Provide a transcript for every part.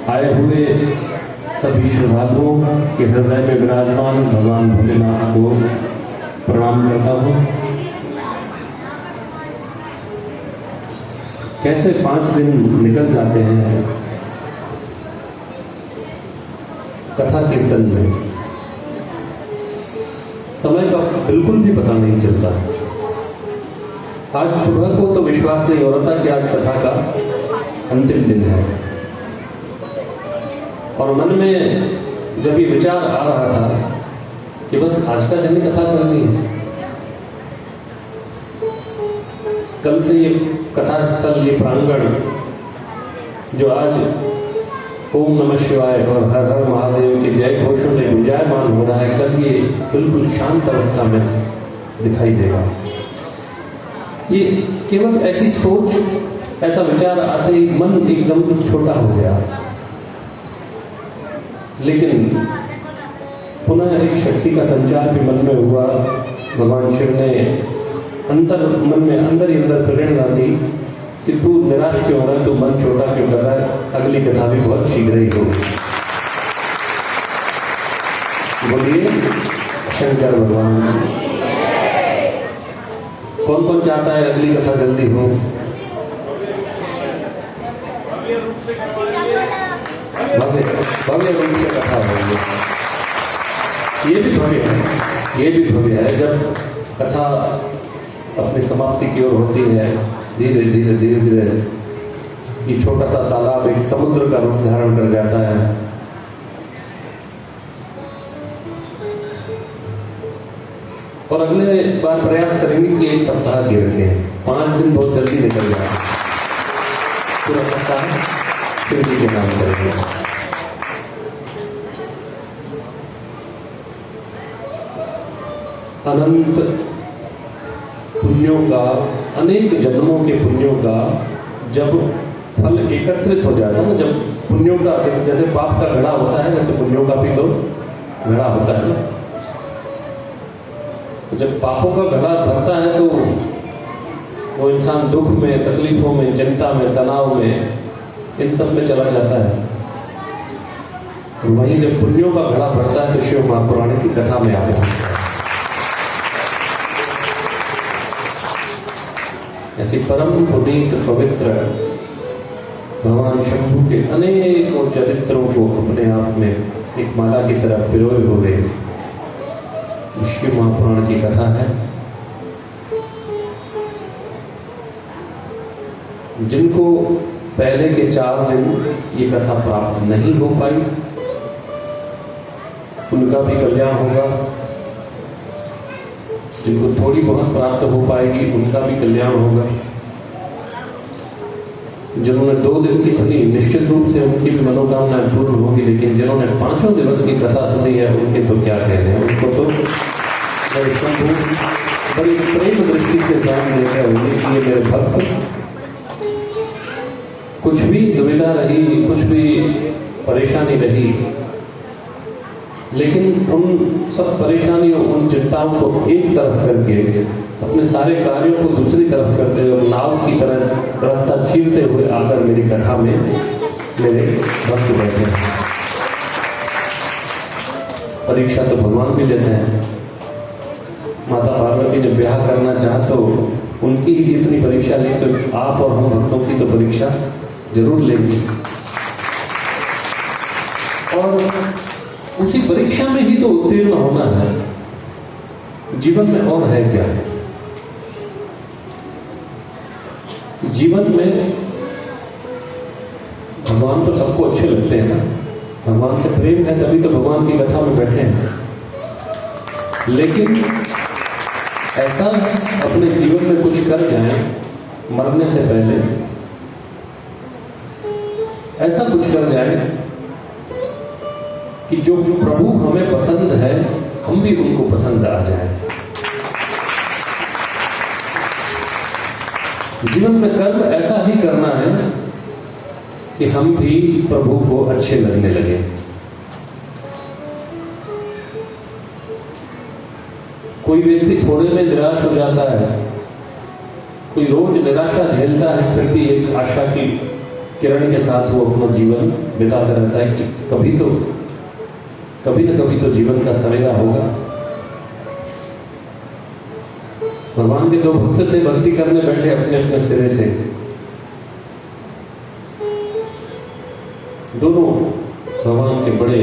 आए हुए सभी श्रद्धालुओं के हृदय में विराजमान भगवान भोलेनाथ को प्रणाम करता हूँ। कैसे 5 दिन निकल जाते हैं कथा कीर्तन में, समय का बिल्कुल भी पता नहीं चलता। आज सुबह को तो विश्वास नहीं हो रहा था कि आज कथा का अंतिम दिन है, और मन में जब ये विचार आ रहा था कि बस आज का दिन ही कथा करनी है, कल से ये कथा स्थल, ये प्रांगण जो आज ओम नमः शिवाय और हर हर महादेव के जय घोषों से गुंजायमान हो रहा है, कल ये बिल्कुल शांत अवस्था में दिखाई देगा। ये केवल ऐसी सोच, ऐसा विचार आते ही मन एकदम छोटा हो गया, लेकिन पुनः एक शक्ति का संचार भी मन में हुआ। भगवान शिव ने मन में अंदर ही अंदर प्रेरणा दी कि तू निराश क्यों हो रहा है, तू मन छोटा क्यों कर रहा है, अगली कथा भी बहुत शीघ्र ही होगी। बोलिए शंकर भगवान। कौन कौन चाहता है अगली कथा जल्दी हो? भव्य रूप से कथा होगी। ये भी भव्य है, ये भी भव्य है। जब कथा अपनी समाप्ति की ओर होती है, धीरे धीरे धीरे धीरे ये छोटा सा तालाब एक समुद्र का रूप धारण कर जाता है। और अगले बार प्रयास करेंगे कि 1 सप्ताह की रखें। 5 दिन बहुत जल्दी निकल जाए, पूरा सप्ताह शिव जी के नाम करेंगे। अनंत पुण्यों का, अनेक जन्मों के पुण्यों का जब फल एकत्रित हो जाता है ना, जब पुण्यों का, जैसे पाप का घड़ा होता है वैसे पुण्यों का भी तो घड़ा होता है। तो जब पापों का घड़ा भरता है तो वो इंसान दुख में, तकलीफों में, चिंता में, तनाव में, इन सब में चला जाता है। वहीं जब पुण्यों का घड़ा भरता है तो शिव महापुराण की कथा में आ जाता है। ऐसी परम पुनीत पवित्र भगवान शंभु के अनेकों चरित्रों को अपने आप में एक माला की तरह पिरोए हुए शिव महापुराण की कथा है, जिनको पहले के 4 दिन ये कथा प्राप्त नहीं हो पाई उनका भी कल्याण होगा, जिनको थोड़ी बहुत प्राप्त हो पाएगी उनका भी कल्याण होगा, जिन्होंने 2 दिन की सुनी निश्चित रूप से उनकी भी मनोकामनाएं पूर्ण होगी, लेकिन जिन्होंने 5 दिवस की कथा सुनी है उनके तो क्या कहने हैं। उनको तो बड़ी प्रेम दृष्टि से ध्यान देकर होंगे कि ये मेरे भक्त, कुछ भी दुविधा रही, कुछ भी परेशानी रही, लेकिन उन सब परेशानियों, उन चिंताओं को एक तरफ करके अपने सारे कार्यों को दूसरी तरफ करते हुए नाव की तरह रास्ता चीरते हुए आकर मेरी कथा में मेरे भक्त बैठे हैं। परीक्षा तो भगवान भी लेते हैं। माता पार्वती ने ब्याह करना चाहा तो उनकी ही इतनी परीक्षा ली, तो आप और हम भक्तों की तो परीक्षा जरूर लेंगी। और उसी परीक्षा में ही तो उत्तीर्ण होना है। जीवन में और है क्या? जीवन में भगवान तो सबको अच्छे लगते हैं ना, भगवान से प्रेम है तभी तो भगवान की कथा में बैठे हैं। लेकिन ऐसा अपने जीवन में कुछ कर जाएं मरने से पहले, ऐसा कुछ कर जाएं कि जो प्रभु हमें पसंद है हम भी उनको पसंद आ जाएं। जीवन में कर्म ऐसा ही करना है कि हम भी प्रभु को अच्छे लगने लगे। कोई व्यक्ति थोड़े में निराश हो जाता है, कोई रोज निराशा झेलता है, फिर भी एक आशा की किरण के साथ वो अपना जीवन बिताता रहता है कि कभी न कभी तो जीवन का सवेरा होगा। भगवान के दो भक्त थे, भक्ति करने बैठे अपने अपने सिरे से। दोनों भगवान के बड़े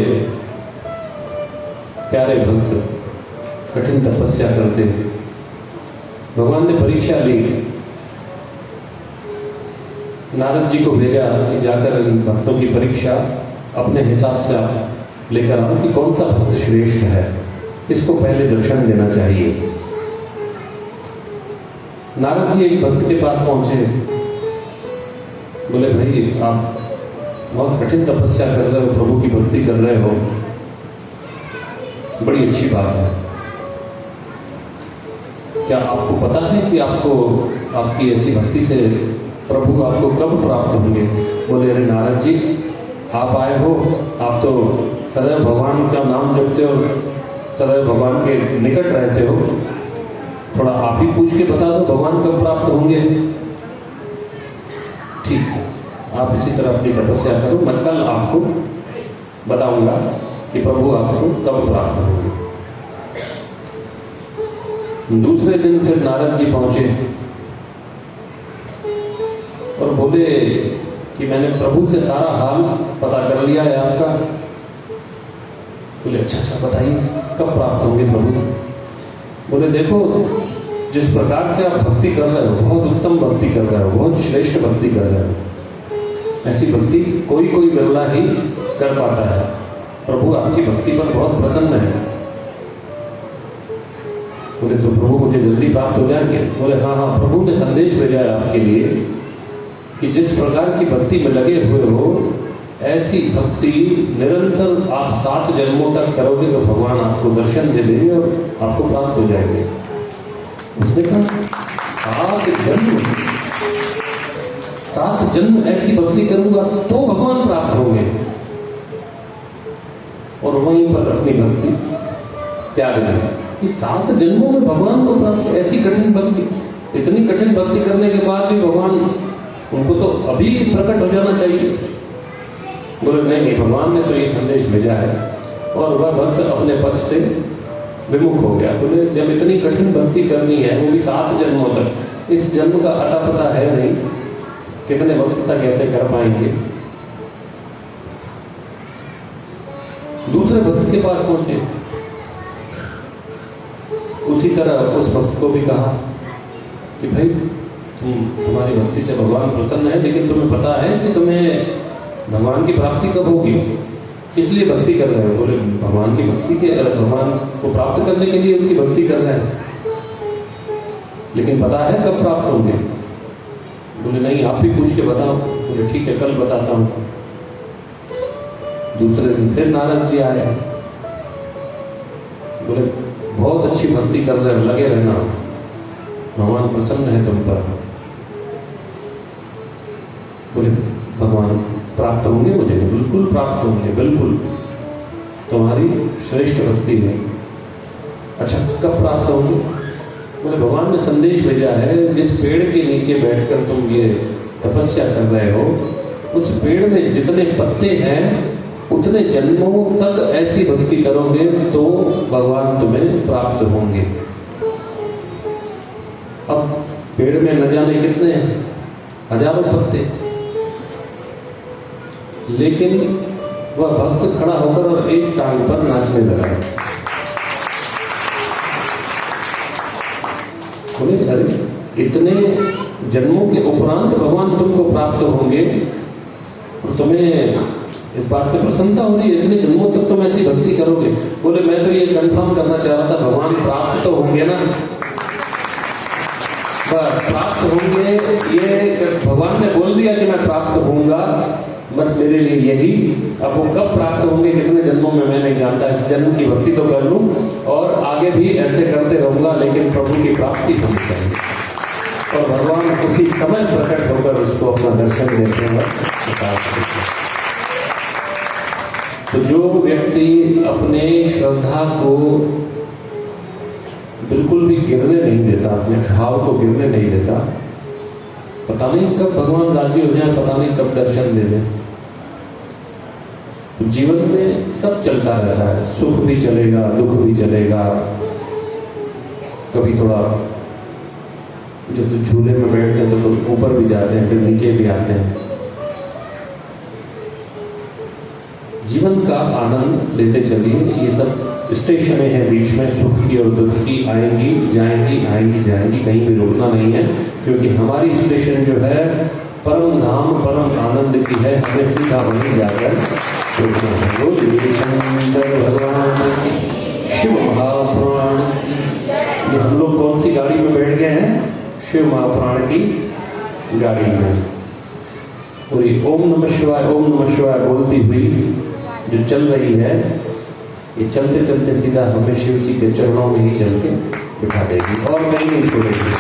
प्यारे भक्त कठिन तपस्या करते हैं। भगवान ने परीक्षा ली, नारद जी को भेजा कि जाकर इन भक्तों की परीक्षा अपने हिसाब से आप लेकर आओ कि कौन सा भक्त श्रेष्ठ है, किसको पहले दर्शन देना चाहिए। नारद जी एक भक्त के पास पहुंचे, बोले भाई आप बहुत कठिन तपस्या कर रहे हो, प्रभु की भक्ति कर रहे हो, बड़ी अच्छी बात है। क्या आपको पता है कि आपको आपकी ऐसी भक्ति से प्रभु आपको कब प्राप्त होंगे? बोले अरे नारद जी, आप आए हो, आप तो सदैव भगवान का नाम जपते हो, सदैव भगवान के निकट रहते हो, थोड़ा आप ही पूछ के बता दो भगवान कब प्राप्त होंगे। ठीक है, आप इसी तरह अपनी तपस्या करो, मैं कल आपको बताऊंगा कि प्रभु आपको कब प्राप्त होंगे। दूसरे दिन फिर नारद जी पहुंचे और बोले कि मैंने प्रभु से सारा हाल पता कर लिया है आपका। बोले अच्छा बताइए कब प्राप्त होंगे प्रभु? बोले देखो, जिस प्रकार से आप भक्ति कर रहे हो, बहुत उत्तम भक्ति कर रहे हो, बहुत श्रेष्ठ भक्ति कर रहे हो, ऐसी भक्ति कोई बिरला ही कर पाता है। प्रभु आपकी भक्ति पर बहुत प्रसन्न है। बोले तो प्रभु मुझे जल्दी प्राप्त हो जाएंगे? बोले हाँ, प्रभु ने संदेश भेजा है आपके लिए कि जिस प्रकार की भक्ति में लगे हुए हो, ऐसी भक्ति निरंतर आप 7 जन्मों तक करोगे तो भगवान आपको दर्शन दे देंगे और आपको प्राप्त हो जाएंगे। उसने कहा 7 जन्म ऐसी भक्ति करूंगा तो भगवान प्राप्त होंगे, और वहीं पर अपनी भक्ति त्याग दी कि 7 जन्मों में भगवान को प्राप्त। ऐसी कठिन भक्ति, इतनी कठिन भक्ति करने के बाद भी भगवान, उनको तो अभी प्रकट हो जाना चाहिए। बोले नहीं, भगवान ने तो ये संदेश भेजा है, और वह भक्त अपने पद से विमुख हो गया। बोले जब इतनी कठिन भक्ति करनी है, वो भी 7 जन्मों तक, इस जन्म का अता पता है नहीं, कितने वक्त तक ऐसे कर पाएंगे। दूसरे भक्त के पास पहुंचे, उसी तरह उस भक्त को भी कहा कि भाई तुम्हारी भक्ति से भगवान प्रसन्न है, लेकिन तुम्हें पता है कि तुम्हें भगवान की प्राप्ति कब होगी, इसलिए भक्ति कर रहे हो। बोले भगवान की भक्ति के, भगवान को प्राप्त करने के लिए उनकी भक्ति कर रहे हैं, लेकिन पता है कब प्राप्त होंगे? बोले नहीं, आप भी पूछ के बताओ। बोले ठीक है, कल बताता हूँ। दूसरे दिन फिर नारद जी आए, बोले बहुत अच्छी भक्ति कर रहे हो, लगे रहना, भगवान प्रसन्न है तुम पर। बोले भगवान प्राप्त होंगे मुझे? बिल्कुल प्राप्त होंगे, बिल्कुल, तुम्हारी श्रेष्ठ भक्ति है। अच्छा कब प्राप्त होंगे? बोले भगवान ने संदेश भेजा है, जिस पेड़ के नीचे बैठकर तुम ये तपस्या कर रहे हो, उस पेड़ में जितने पत्ते हैं उतने जन्मों तक ऐसी भक्ति करोगे तो भगवान तुम्हें प्राप्त होंगे। अब पेड़ में न जाने कितने हैं, हजारों पत्ते, लेकिन वह भक्त खड़ा होकर और एक टांग पर नाचने लगा। बोले अरे इतने जन्मों के उपरांत भगवान तुमको प्राप्त होंगे और तुम्हें इस बात से प्रसन्नता हो रही है, इतने जन्मों तक तुम ऐसी भक्ति करोगे। बोले मैं तो ये कंफर्म करना चाह रहा था, भगवान प्राप्त तो होंगे ना, बस प्राप्त होंगे, ये भगवान ने बोल दिया कि मैं प्राप्त होऊंगा, बस मेरे लिए यही। अब वो कब प्राप्त होंगे, कितने जन्मों में मैं नहीं जानता, इस जन्म की भक्ति तो कर लूं और आगे भी ऐसे करते रहूंगा, लेकिन प्रभु की प्राप्ति होनी चाहिए। और भगवान उसी समय प्रकट होकर उसको अपना दर्शन देते हैं। तो जो व्यक्ति अपने श्रद्धा को बिल्कुल भी गिरने नहीं देता, अपने भाव को गिरने नहीं देता, पता नहीं कब भगवान राजी हो जाए, पता नहीं कब दर्शन दे दें। तो जीवन में सब चलता रहता है, सुख भी चलेगा, दुख भी चलेगा। कभी थोड़ा जैसे झूले में बैठते हैं तो ऊपर भी जाते हैं, फिर नीचे भी आते हैं। जीवन का आनंद लेते चलिए। ये सब स्टेशनें हैं बीच में, सुख की और दुख की, आएंगी जाएंगी, आएंगी जाएंगी, कहीं भी रुकना नहीं है, क्योंकि हमारी स्टेशन जो है परम धाम परम आनंद की है। हमें सीधा वहीं जाकर रुकना है। बोलिए शंकर भगवान की, शिव महापुराण। ये हम लोग कौन सी गाड़ी में बैठ गए हैं? शिव महापुराण की गाड़ी में। और ये ओम नमः शिवाय बोलती हुई जो चल रही है, ये चलते चलते सीधा हमें शिव जी के चरणों में ही चल के बिठा देगी और कहीं नहीं छोड़ेगी।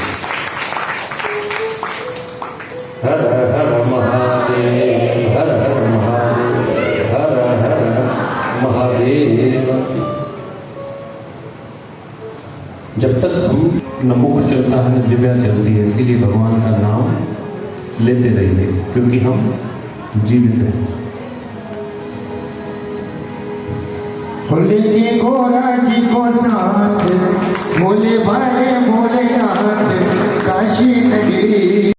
हर हर महादेव, हर हर महादेव, हर हर महादेव। जब तक हम न मुख चलता है न जिह्वा चलती है, इसीलिए भगवान का नाम लेते रहिए, क्योंकि हम जीवित हैं। लेके घोड़ा